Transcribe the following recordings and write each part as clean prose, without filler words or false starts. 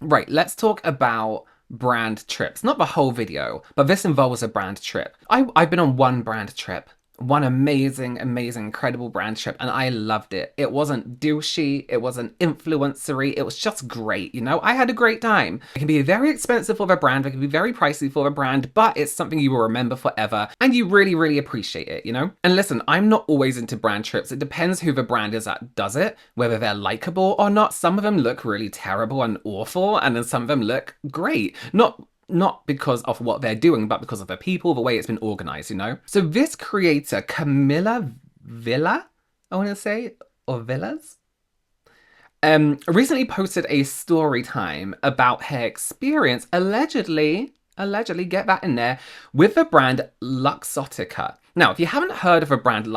Right, let's talk about brand trips. Not the whole video, but this involves a brand trip. I've been on one brand trip. One amazing, amazing, incredible brand trip, and I loved it. It wasn't douchey, it wasn't influencery, it was just great, you know? I had a great time. It can be very expensive for the brand, it can be very pricey for the brand, but it's something you will remember forever, and you really, really appreciate it, you know? And listen, I'm not always into brand trips. It depends who the brand is that does it, whether they're likable or not. Some of them look really terrible and awful, and then some of them look great. Not because of what they're doing, but because of the people, the way it's been organized, you know? So this creator, Camilla Villa, I want to say, or Villas, recently posted a story time about her experience, allegedly, get that in there, with the brand Luxottica. Now, if you haven't heard of a brand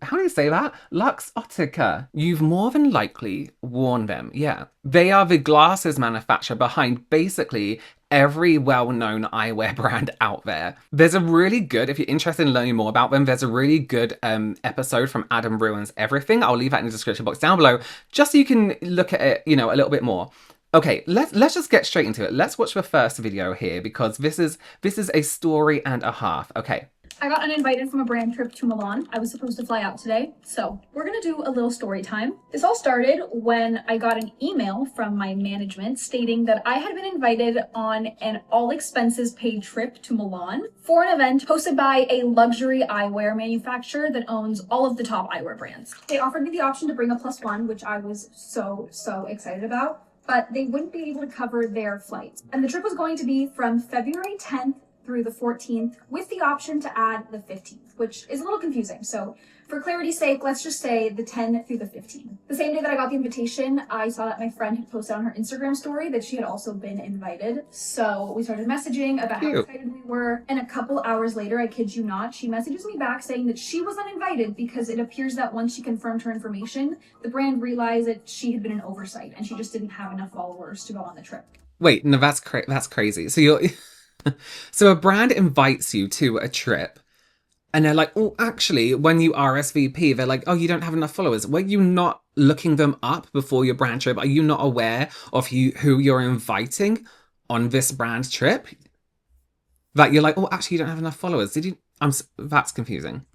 how do you say that? Luxottica. You've more than likely worn them, yeah. They are the glasses manufacturer behind basically every well-known eyewear brand out there. There's a really good, if you're interested in learning more about them, there's a really good episode from Adam Ruins Everything. I'll leave that in the description box down below, just so you can look at it, you know, a little bit more. Okay, let's just get straight into it. Let's watch the first video here because this is a story and a half. Okay. I got uninvited from a brand trip to Milan. I was supposed to fly out today, so we're gonna do a little story time. This all started when I got an email from my management stating that I had been invited on an all expenses paid trip to Milan for an event hosted by a luxury eyewear manufacturer that owns all of the top eyewear brands. They offered me the option to bring a plus one, which I was so excited about, but they wouldn't be able to cover their flights. And the trip was going to be from February 10th through the 14th with the option to add the 15th, which is a little confusing. So for clarity's sake, let's just say the 10th through the 15th. The same day that I got the invitation, I saw that my friend had posted on her Instagram story that she had also been invited. So we started messaging about how excited we were. And a couple hours later, I kid you not, she messages me back saying that she was uninvited because it appears that once she confirmed her information, the brand realized that she had been an oversight and she just didn't have enough followers to go on the trip. Wait, no, that's crazy. So you're... So a brand invites you to a trip and they're like, oh, actually, when you RSVP, they're like, oh, you don't have enough followers. Were you not looking them up before your brand trip? Are you not aware of who you're inviting on this brand trip? That you're like, oh, actually, you don't have enough followers. Did you? That's confusing.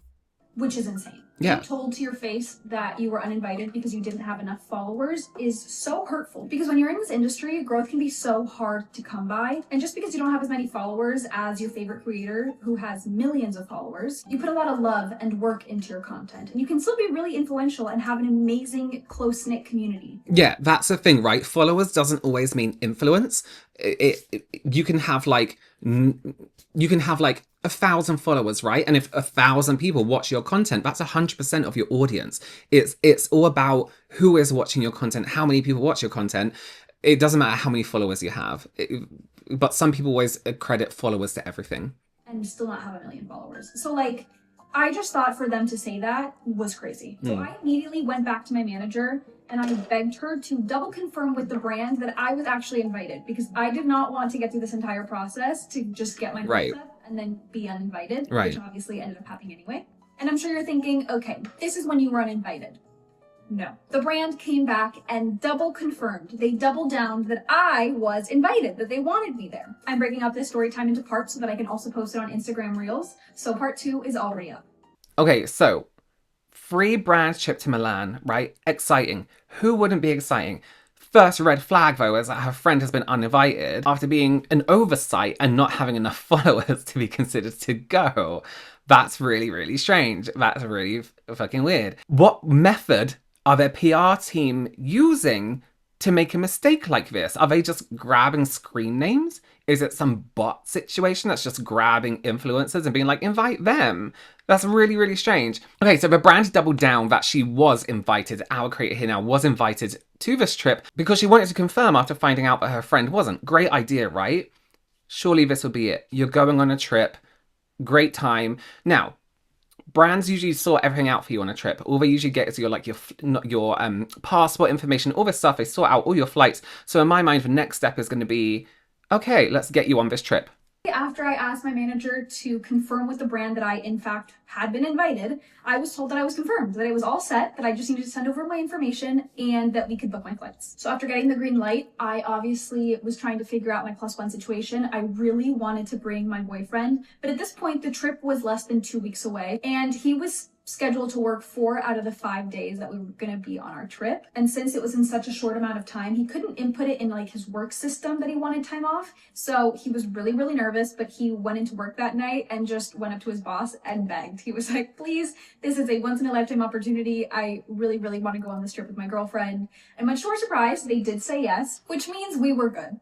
Which is insane. Yeah. Being told to your face that you were uninvited because you didn't have enough followers is so hurtful. Because when you're in this industry, growth can be so hard to come by. And just because you don't have as many followers as your favorite creator who has millions of followers, you put a lot of love and work into your content. And you can still be really influential and have an amazing, close-knit community. Yeah, that's the thing, right? Followers doesn't always mean influence. You can have like 1,000 followers, right? And if 1,000 people watch your content, that's 100% of your audience. It's all about who is watching your content, how many people watch your content. It doesn't matter how many followers you have. But some people always credit followers to everything. And still not have 1 million followers. So like, I just thought for them to say that was crazy. So I immediately went back to my manager and I begged her to double confirm with the brand that I was actually invited because I did not want to get through this entire process to just get my hopes up and then be uninvited, which obviously ended up happening anyway. And I'm sure you're thinking, okay, this is when you were uninvited. No. The brand came back and double confirmed. They doubled down that I was invited, that they wanted me there. I'm breaking up this story time into parts so that I can also post it on Instagram Reels. So part 2 is already up. Okay, so free brand trip to Milan, right? Exciting. Who wouldn't be exciting? First red flag, though, is that her friend has been uninvited after being an oversight and not having enough followers to be considered to go. That's really, really strange. That's really fucking weird. What method are their PR team using to make a mistake like this? Are they just grabbing screen names? Is it some bot situation that's just grabbing influencers and being like, invite them? That's really, really strange. Okay, so the brand doubled down that she was invited. Our creator here now was invited to this trip because she wanted to confirm after finding out that her friend wasn't. Great idea, right? Surely this will be it. You're going on a trip. Great time. Now, brands usually sort everything out for you on a trip. All they usually get is your passport information, all this stuff. They sort out all your flights. So in my mind, the next step is going to be, okay, let's get you on this trip. After I asked my manager to confirm with the brand that I, in fact, had been invited, I was told that I was confirmed, that it was all set, that I just needed to send over my information and that we could book my flights. So after getting the green light, I obviously was trying to figure out my +1 situation. I really wanted to bring my boyfriend, but at this point, the trip was less than 2 weeks away, and he was scheduled to work 4 out of the 5 days that we were going to be on our trip. And since it was in such a short amount of time, he couldn't input it in like his work system that he wanted time off. So he was really, really nervous, but he went into work that night and just went up to his boss and begged. He was like, please, this is a once in a lifetime opportunity. I really, really want to go on this trip with my girlfriend. And much to our surprise, they did say yes, which means we were good.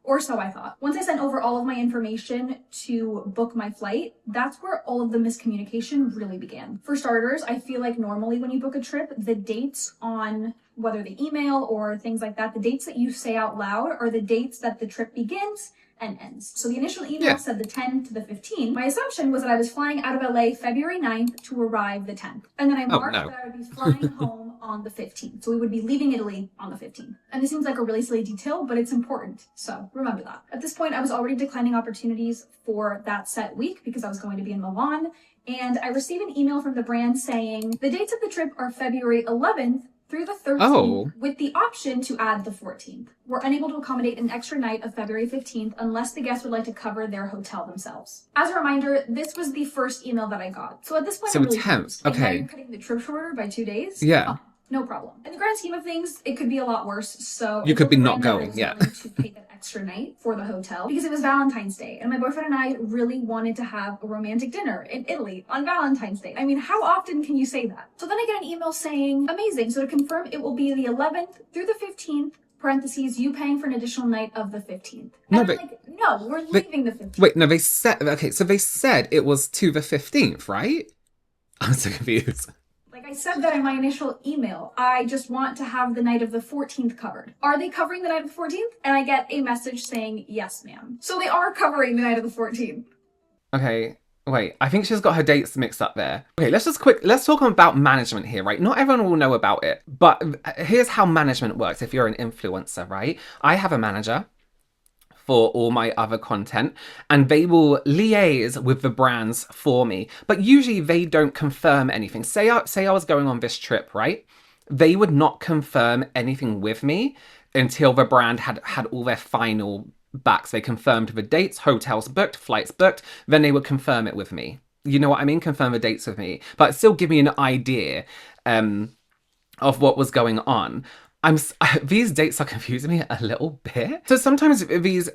Or so I thought. Once I sent over all of my information to book my flight, that's where all of the miscommunication really began. For starters, I feel like normally when you book a trip, the dates on whether the email or things like that, the dates that you say out loud are the dates that the trip begins and ends. So the initial email said the 10th to the 15th. My assumption was that I was flying out of LA February 9th to arrive the 10th. And then I marked that I would be flying home on the 15th. So we would be leaving Italy on the 15th. And this seems like a really silly detail, but it's important. So remember that. At this point, I was already declining opportunities for that set week because I was going to be in Milan. And I received an email from the brand saying the dates of the trip are February 11th through the 13th with the option to add the 14th. We're unable to accommodate an extra night of February 15th unless the guests would like to cover their hotel themselves. As a reminder, this was the first email that I got. So at this point, I'm really confused. Okay. You're cutting the trip shorter by 2 days? Yeah. Oh, no problem. In the grand scheme of things, it could be a lot worse. So you could be not going. Yeah. To pay that extra night for the hotel because it was Valentine's Day and my boyfriend and I really wanted to have a romantic dinner in Italy on Valentine's Day. I mean, how often can you say that? So then I get an email saying, amazing. So to confirm, it will be the 11th through the 15th, parentheses, you paying for an additional night of the 15th. And no, we're leaving the 15th. Wait, no, they said, okay, so they said it was to the 15th, right? I'm so confused. Like I said that in my initial email, I just want to have the night of the 14th covered. Are they covering the night of the 14th? And I get a message saying, yes, ma'am. So they are covering the night of the 14th. Okay, wait, I think she's got her dates mixed up there. Okay, let's talk about management here, right? Not everyone will know about it, but here's how management works if you're an influencer, right? I have a manager for all my other content and they will liaise with the brands for me, but usually they don't confirm anything. Say I was going on this trip, right? They would not confirm anything with me until the brand had all their final backs. They confirmed the dates, hotels booked, flights booked, then they would confirm it with me. You know what I mean? Confirm the dates with me, but still give me an idea of what was going on. These dates are confusing me a little bit. So sometimes these,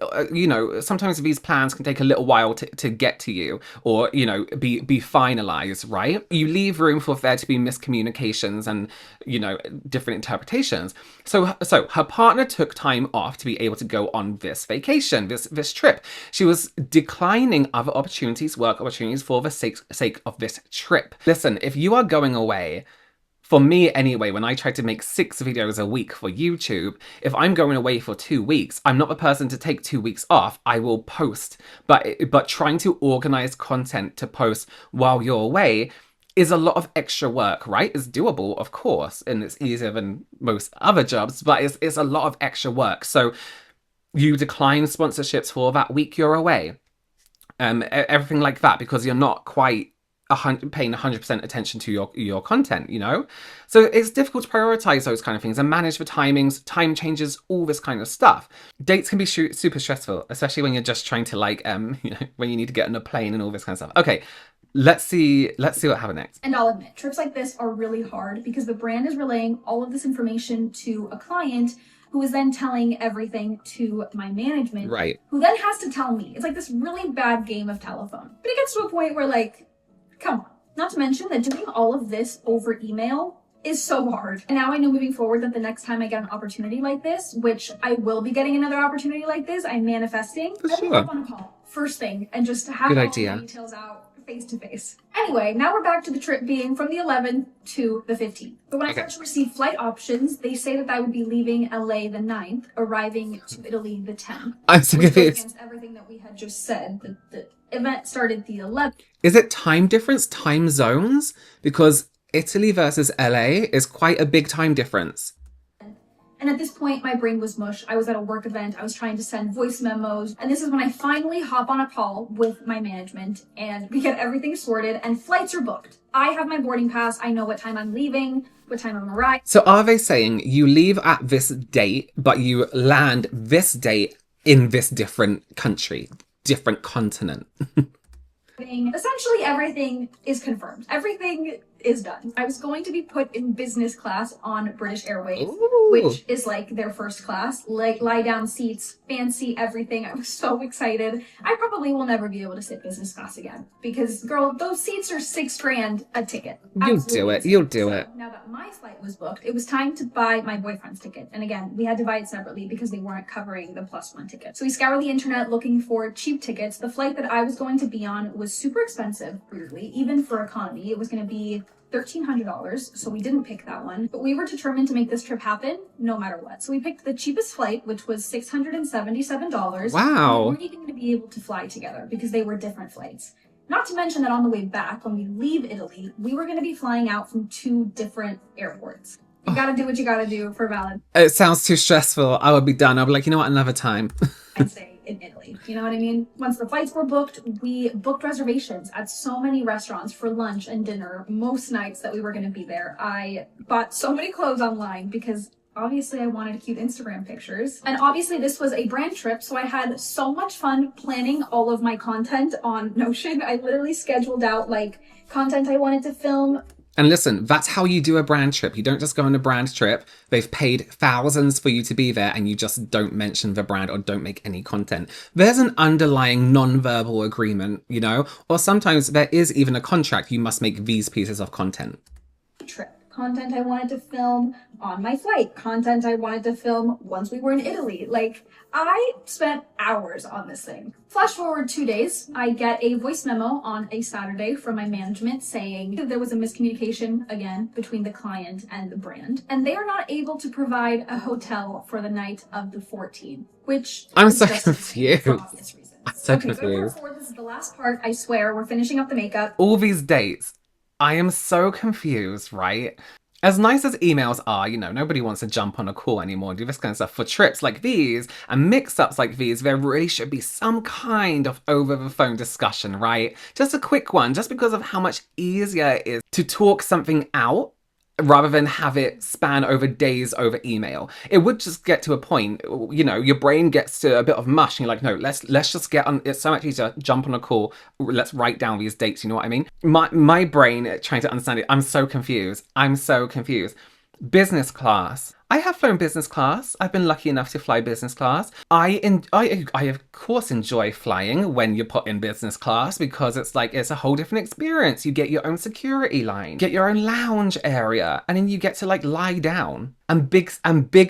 sometimes these plans can take a little while to get to you or, be finalized, right? You leave room for there to be miscommunications and, different interpretations. So her partner took time off to be able to go on this vacation, this trip. She was declining other opportunities, work opportunities for the sake of this trip. Listen, if you are going away, for me anyway, when I try to make 6 videos a week for YouTube, if I'm going away for 2 weeks, I'm not the person to take 2 weeks off. I will post. But trying to organize content to post while you're away is a lot of extra work, right? It's doable, of course, and it's easier than most other jobs, but it's a lot of extra work. So you decline sponsorships for that week you're away. Everything like that, because you're not quite paying 100% attention to your content, So it's difficult to prioritize those kind of things and manage the timings, time changes, all this kind of stuff. Dates can be super stressful, especially when you're just trying to when you need to get on a plane and all this kind of stuff. Okay, let's see what happens next. And I'll admit, trips like this are really hard because the brand is relaying all of this information to a client who is then telling everything to my management, right? Who then has to tell me. It's like this really bad game of telephone. But it gets to a point where come on. Not to mention that doing all of this over email is so hard. And now I know moving forward that the next time I get an opportunity like this, which I will be getting another opportunity like this, I'm manifesting. I will hop on a call first thing and just have all the details out face to face. Anyway, now we're back to the trip being from the 11th to the 15th. But when I start to receive flight options, they say that I would be leaving LA the 9th, arriving to Italy the 10th. I'm so confused. Against everything that we had just said. The event started the 11th. Is it time difference, time zones? Because Italy versus LA is quite a big time difference. And And at this point, my brain was mush. I was at a work event. I was trying to send voice memos. And this is when I finally hop on a call with my management and we get everything sorted and flights are booked. I have my boarding pass. I know what time I'm leaving, what time I'm arriving. So are they saying you leave at this date, but you land this date in this different country, different continent? Essentially, everything is confirmed. Everything is done. I was going to be put in business class on British Airways, Ooh. which is like their first class, like lie down seats, fancy everything. I was so excited. I probably will never be able to sit business class again because, girl, those seats are $6,000 a ticket. You'll do it. You'll do it. Now that my flight was booked, it was time to buy my boyfriend's ticket. And again, we had to buy it separately because they weren't covering the +1 ticket. So we scoured the internet looking for cheap tickets. The flight that I was going to be on was super expensive, weirdly, even for economy. It was going to be $1,300, so we didn't pick that one. But we were determined to make this trip happen no matter what. So we picked the cheapest flight, which was $677. Wow. We weren't even going to be able to fly together because they were different flights. Not to mention that on the way back, when we leave Italy, we were going to be flying out from 2 different airports. You gotta do what you gotta do for Valentine's It sounds too stressful. I would be done. I'll be like, you know what, another time. Day in Italy. You know what I mean? Once the flights were booked, we booked reservations at so many restaurants for lunch and dinner most nights that we were going to be there. I bought so many clothes online because obviously I wanted cute Instagram pictures. And obviously this was a brand trip, so I had so much fun planning all of my content on Notion. I literally scheduled out like content I wanted to film. And listen, that's how you do a brand trip. You don't just go on a brand trip. They've paid thousands for you to be there and you just don't mention the brand or don't make any content. There's an underlying non-verbal agreement, you know? Or sometimes there is even a contract. You must make these pieces of content. Trip. Content I wanted to film on my flight. Content I wanted to film once we were in Italy. Like, I spent hours on this thing. Flash forward 2 days, I get a voice memo on a Saturday from my management saying that there was a miscommunication again between the client and the brand, and they are not able to provide a hotel for the night of the 14th, which I'm is so just confused. for obvious reasons. I'm so Okay, confused. this is the last part, I swear. We're finishing up the makeup. All these dates, I am so confused, right? As nice as emails are, you know, nobody wants to jump on a call anymore and do this kind of stuff. For trips like these and mix-ups like these, there really should be some kind of over-the-phone discussion, right? Just a quick one, just because of how much easier it is to talk something out rather than have it span over days over email. It would just get to a point, you know, your brain gets to a bit of mush and you're like, no, let's just get on. It's so much easier. Jump on a call. Let's write down these dates. You know what I mean? My brain trying to understand it. I'm so confused. Business class. I have flown business class. I've been lucky enough to fly business class. I of course enjoy flying when you're put in business class because it's like it's a whole different experience. You get your own security line, get your own lounge area, and then you get to like lie down and big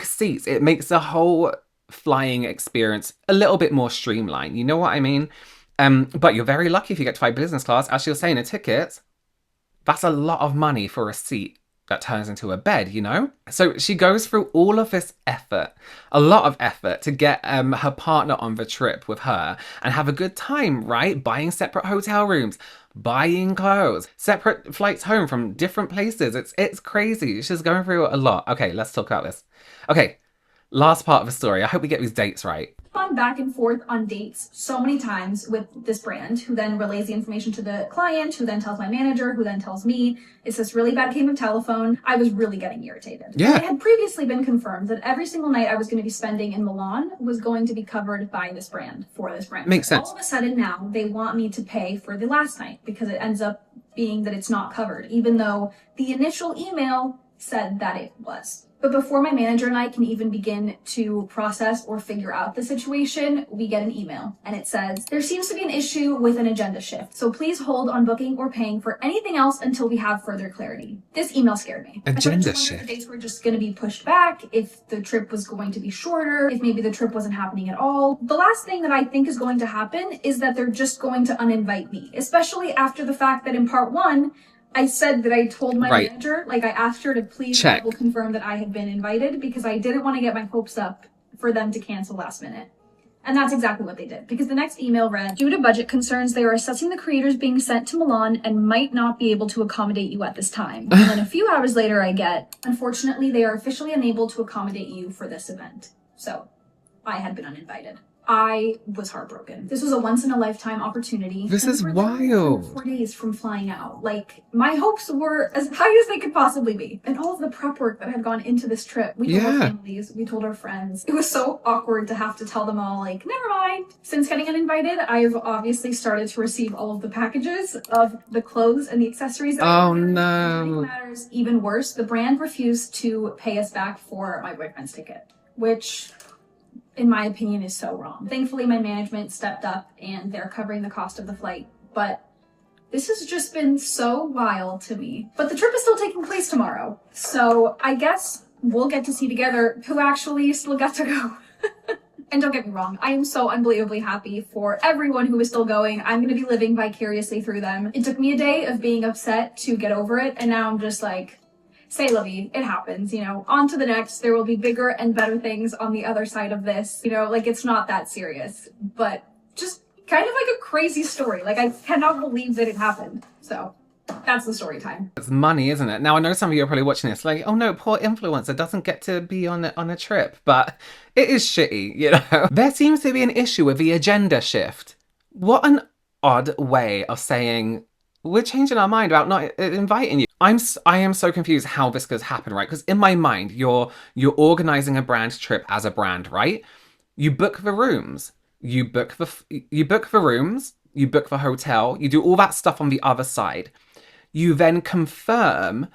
seats. It makes the whole flying experience a little bit more streamlined. You know what I mean? But you're very lucky if you get to fly business class. As she was saying, a ticket, that's a lot of money for a seat that turns into a bed, you know? So she goes through all of this effort, a lot of effort to get her partner on the trip with her and have a good time, right? Buying separate hotel rooms, buying clothes, separate flights home from different places. It's crazy. She's going through a lot. Okay, let's talk about this. Okay, last part of the story. I hope we get these dates right. Gone back and forth on dates so many times with this brand, who then relays the information to the client, who then tells my manager, who then tells me. It's this really bad game of telephone. I was really getting irritated. Yeah. It had previously been confirmed that every single night I was going to be spending in Milan was going to be covered by this brand, for this brand. Makes sense. All of a sudden now they want me to pay for the last night because it ends up being that it's not covered, even though the initial email said that it was. But before my manager and I can even begin to process or figure out the situation, we get an email and it says, there seems to be an issue with an agenda shift. So please hold on booking or paying for anything else until we have further clarity. This email scared me. Agenda shift. If the dates were just going to be pushed back, if the trip was going to be shorter, if maybe the trip wasn't happening at all. The last thing that I think is going to happen is that they're just going to uninvite me, especially after the fact that in part 1, I said that I told my manager, like I asked her to please double confirm that I had been invited because I didn't want to get my hopes up for them to cancel last minute. And that's exactly what they did, because the next email read, due to budget concerns, they are assessing the creators being sent to Milan and might not be able to accommodate you at this time. And then a few hours later I get, unfortunately, they are officially unable to accommodate you for this event. So I had been uninvited. I was heartbroken. This was a once in a lifetime opportunity. This is we were literally wild. 4 days from flying out. Like, my hopes were as high as they could possibly be. And all of the prep work that had gone into this trip, we told our families, we told our friends. It was so awkward to have to tell them all, like, never mind. Since getting uninvited, I've obviously started to receive all of the packages of the clothes and the accessories that I ordered. No. To make matters even worse, the brand refused to pay us back for my boyfriend's ticket, which, in my opinion, is so wrong. Thankfully, my management stepped up and they're covering the cost of the flight, but this has just been so wild to me. But the trip is still taking place tomorrow, so I guess we'll get to see together who actually still got to go. And don't get me wrong, I am so unbelievably happy for everyone who is still going. I'm gonna be living vicariously through them. It took me a day of being upset to get over it, and now I'm just like, say la vie, it happens, on to the next. There will be bigger and better things on the other side of this, like, it's not that serious, but just kind of like a crazy story. Like, I cannot believe that it happened. So that's the story time. It's money, isn't it? Now, I know some of you are probably watching this like, oh no, poor influencer doesn't get to be on a trip, but it is shitty, There seems to be an issue with the agenda shift. What an odd way of saying, we're changing our mind about not inviting you. I am so confused how this could happen, right? Because in my mind, you're organizing a brand trip as a brand, right? You book the rooms, you book the rooms, you book the hotel, you do all that stuff on the other side. You then confirm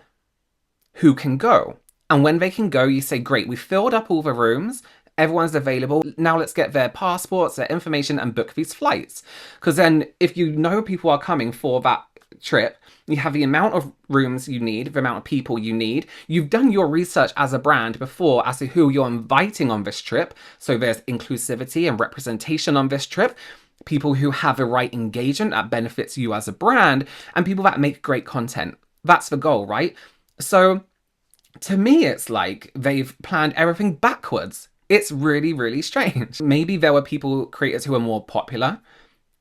who can go. And when they can go, you say, great, we filled up all the rooms. Everyone's available. Now let's get their passports, their information, and book these flights. Because then if you know people are coming for that trip, you have the amount of rooms you need, the amount of people you need. You've done your research as a brand before as to who you're inviting on this trip. So there's inclusivity and representation on this trip. People who have the right engagement that benefits you as a brand, and people that make great content. That's the goal, right? So to me, it's like they've planned everything backwards. It's really, really strange. Maybe there were creators who are more popular,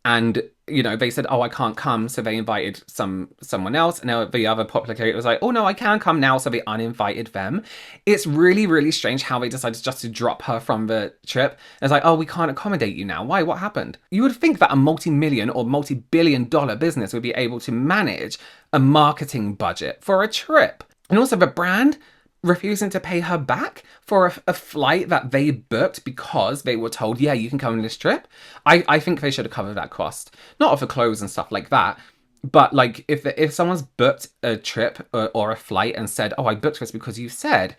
and they said, oh, I can't come, so they invited someone else, and now the other popular creator was like, oh no, I can come now, so they uninvited them. It's really, really strange how they decided just to drop her from the trip. It's like, oh, we can't accommodate you now. Why? What happened? You would think that a multi-million or multi-billion-dollar business would be able to manage a marketing budget for a trip. And also the brand refusing to pay her back for a flight that they booked because they were told, yeah, you can come on this trip. I think they should have covered that cost. Not of the clothes and stuff like that, but like if someone's booked a trip or a flight and said, oh, I booked this because you said,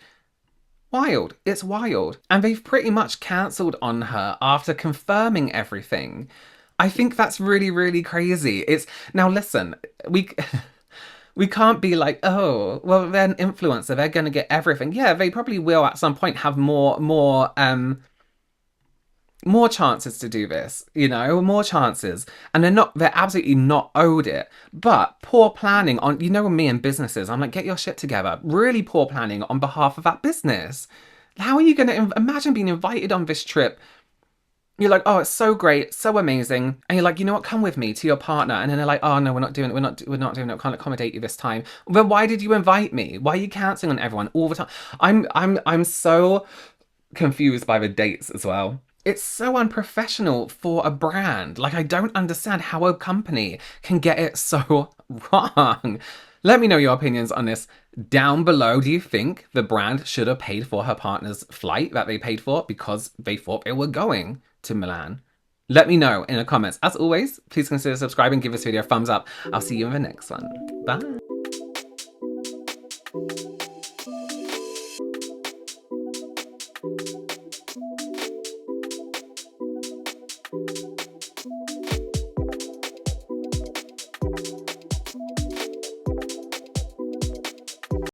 wild. It's wild. And they've pretty much cancelled on her after confirming everything. I think that's really, really crazy. Now listen, we can't be like, oh, well, they're an influencer, they're going to get everything. Yeah, they probably will at some point have more chances to do this, more chances. And they're absolutely not owed it. But poor planning on, me and businesses, I'm like, get your shit together. Really poor planning on behalf of that business. How are you going to imagine being invited on this trip? You're like, oh, it's so great, so amazing. And you're like, you know what, come with me to your partner. And then they're like, oh no, we're not doing it, we're not doing it, we can't accommodate you this time. Well, why did you invite me? Why are you cancelling on everyone all the time? I'm so confused by the dates as well. It's so unprofessional for a brand. Like, I don't understand how a company can get it so wrong. Let me know your opinions on this down below. Do you think the brand should have paid for her partner's flight that they paid for because they thought they were going to Milan? Let me know in the comments. As always, please consider subscribing, give this video a thumbs up. I'll see you in the next one. Bye.